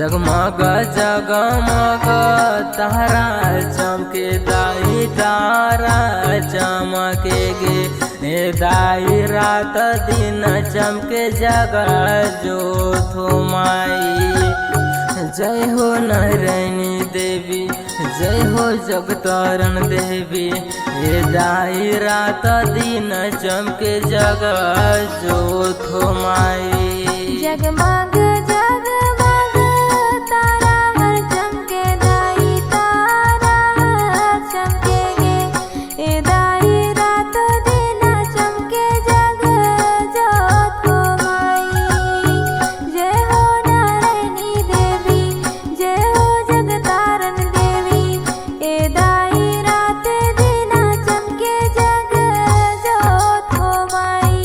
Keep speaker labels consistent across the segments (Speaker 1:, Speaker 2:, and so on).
Speaker 1: जगमग जगमग तारा चमके दाई तारा चमके गे दाई रात दिन चमके जगा जो थोमाई। जय हो नारायणी देवी जय हो जगतारण देवी दाई रात दिन चमके जगा जो थोमाई।
Speaker 2: जगमग जगमग तारा हर चमके दाई तारा चमके गे दाई रात दिन चमके जग जोत हो माई। जय हो नारायणी देवी जय हो जगतारण देवी दाई रात दिन चमके जग जोत हो माई।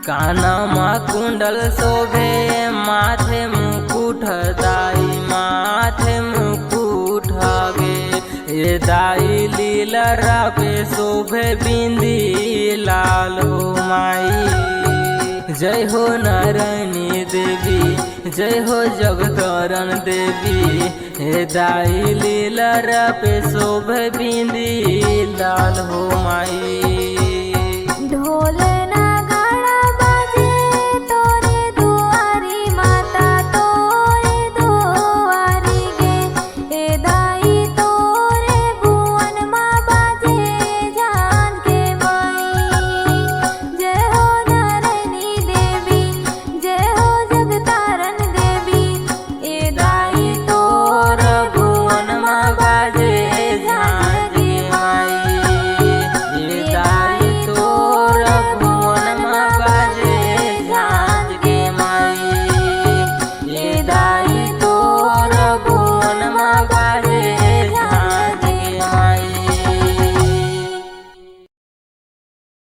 Speaker 1: कानमा कुंडल शोभे माथे मुकुट दाई माथे मुकुट गे दाई लीलरा पे शोभे बिंदी लाल हो माई। जय हो नारायणी देवी जय हो जगतारण देवी दाई लीलरा पे शोभे बिंदी लाल हो माई।
Speaker 2: ढोल